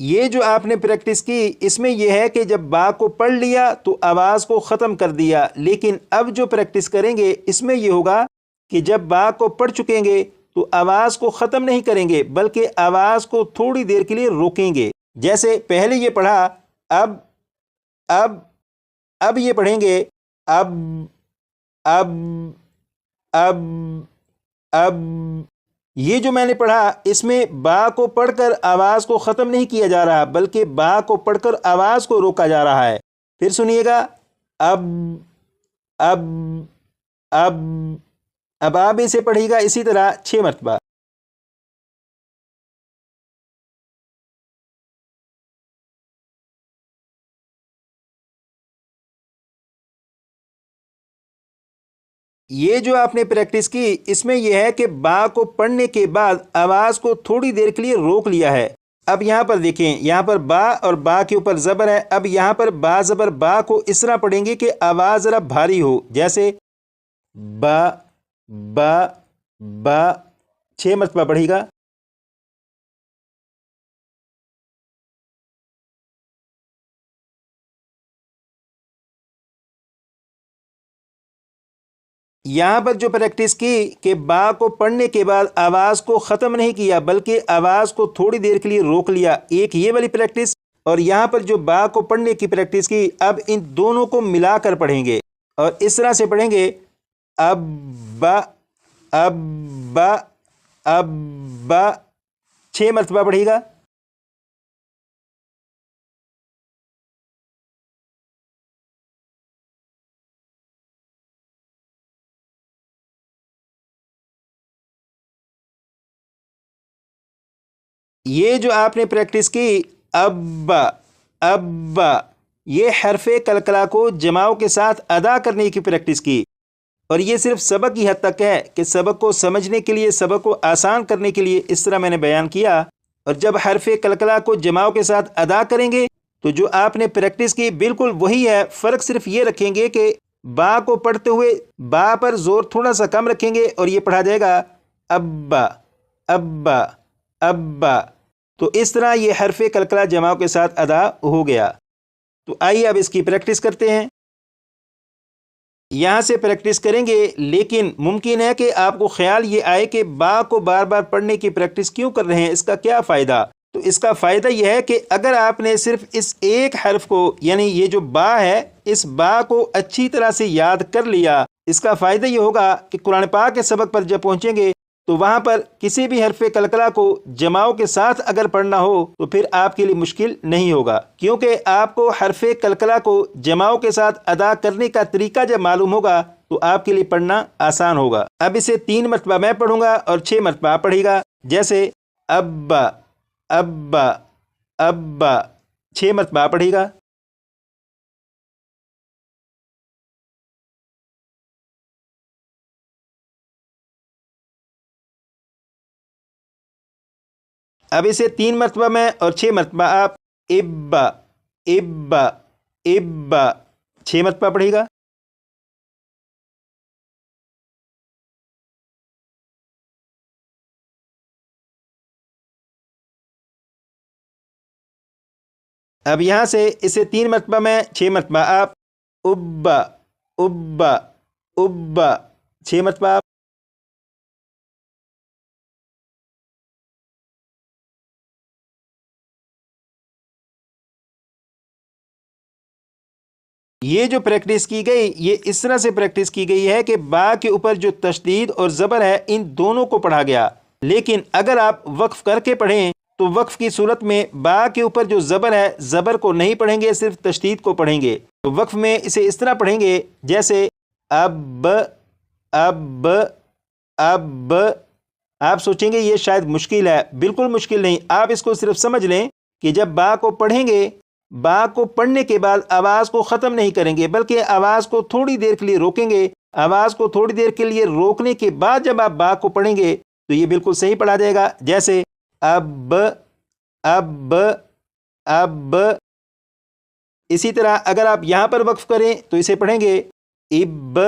یہ جو آپ نے پریکٹس کی اس میں یہ ہے کہ جب با کو پڑھ لیا تو آواز کو ختم کر دیا، لیکن اب جو پریکٹس کریں گے اس میں یہ ہوگا کہ جب با کو پڑھ چکیں گے تو آواز کو ختم نہیں کریں گے بلکہ آواز کو تھوڑی دیر کے لیے روکیں گے۔ جیسے پہلے یہ پڑھا، اب اب اب یہ پڑھیں گے اب اب اب اب۔ یہ جو میں نے پڑھا اس میں با کو پڑھ کر آواز کو ختم نہیں کیا جا رہا بلکہ با کو پڑھ کر آواز کو روکا جا رہا ہے۔ پھر سنیے گا اب اب اب اب آپ اسے پڑھیے گا اسی طرح 6 مرتبہ۔ یہ جو آپ نے پریکٹس کی اس میں یہ ہے کہ با کو پڑھنے کے بعد آواز کو تھوڑی دیر کے لیے روک لیا ہے۔ اب یہاں پر دیکھیں، یہاں پر با اور با کے اوپر زبر ہے۔ اب یہاں پر با زبر با کو اس طرح پڑھیں گے کہ آواز ذرا بھاری ہو، جیسے با با با۔ 6 مرتبہ پڑھے گا۔ یہاں پر جو پریکٹس کی کہ با کو پڑھنے کے بعد آواز کو ختم نہیں کیا بلکہ آواز کو تھوڑی دیر کے لیے روک لیا، ایک یہ والی پریکٹس، اور یہاں پر جو با کو پڑھنے کی پریکٹس کی، اب ان دونوں کو ملا کر پڑھیں گے اور اس طرح سے پڑھیں گے اب با اب با اب با۔ 6 مرتبہ پڑھے گا۔ یہ جو آپ نے پریکٹس کی ابا ابا، یہ حرف کلکلا کو جماؤں کے ساتھ ادا کرنے کی پریکٹس کی، اور یہ صرف سبق کی حد تک ہے کہ سبق کو سمجھنے کے لیے، سبق کو آسان کرنے کے لیے اس طرح میں نے بیان کیا۔ اور جب حرف کلکلا کو جماؤں کے ساتھ ادا کریں گے تو جو آپ نے پریکٹس کی بالکل وہی ہے، فرق صرف یہ رکھیں گے کہ با کو پڑھتے ہوئے با پر زور تھوڑا سا کم رکھیں گے اور یہ پڑھا جائے گا ابا ابا ابا۔ تو اس طرح یہ حرف کلکلا جماؤں کے ساتھ ادا ہو گیا۔ تو آئیے اب اس کی پریکٹس کرتے ہیں۔ یہاں سے پریکٹس کریں گے، لیکن ممکن ہے کہ آپ کو خیال یہ آئے کہ با کو بار بار پڑھنے کی پریکٹس کیوں کر رہے ہیں، اس کا کیا فائدہ؟ تو اس کا فائدہ یہ ہے کہ اگر آپ نے صرف اس ایک حرف کو، یعنی یہ جو با ہے، اس با کو اچھی طرح سے یاد کر لیا، اس کا فائدہ یہ ہوگا کہ قرآن پاک کے سبق پر جب پہنچیں گے تو وہاں پر کسی بھی حرف کلکلا کو جماؤں کے ساتھ اگر پڑھنا ہو تو پھر آپ کے لیے مشکل نہیں ہوگا، کیونکہ آپ کو حرف کلکلا کو جماؤں کے ساتھ ادا کرنے کا طریقہ جب معلوم ہوگا تو آپ کے لیے پڑھنا آسان ہوگا۔ اب اسے 3 مرتبہ میں پڑھوں گا اور 6 مرتبہ آپ پڑھے گا، جیسے ابا ابا ابا۔ 6 مرتبہ پڑھے گا۔ اب اسے 3 مرتبہ میں اور 6 مرتبہ آپ ابا ابا ابا 6 مرتبہ پڑھے گا۔ اب یہاں سے اسے 3 مرتبہ میں 6 مرتبہ آپ ابا ابا ابا 6 مرتبہ آپ۔ یہ جو پریکٹس کی گئی، یہ اس طرح سے پریکٹس کی گئی ہے کہ با کے اوپر جو تشدید اور زبر ہے ان دونوں کو پڑھا گیا، لیکن اگر آپ وقف کر کے پڑھیں تو وقف کی صورت میں با کے اوپر جو زبر ہے، زبر کو نہیں پڑھیں گے، صرف تشدید کو پڑھیں گے۔ تو وقف میں اسے اس طرح پڑھیں گے جیسے اب اب اب۔ آپ سوچیں گے یہ شاید مشکل ہے، بالکل مشکل نہیں، آپ اس کو صرف سمجھ لیں کہ جب با کو پڑھیں گے، با کو پڑھنے کے بعد آواز کو ختم نہیں کریں گے بلکہ آواز کو تھوڑی دیر کے لیے روکیں گے۔ آواز کو تھوڑی دیر کے لیے روکنے کے بعد جب آپ با کو پڑھیں گے تو یہ بالکل صحیح پڑھا جائے گا، جیسے اب اب اب۔ اسی طرح اگر آپ یہاں پر وقف کریں تو اسے پڑھیں گے اب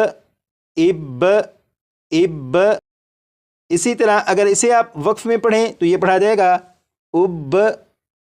اب اب۔ اسی طرح اگر اسے آپ وقف میں پڑھیں تو یہ پڑھا جائے گا اب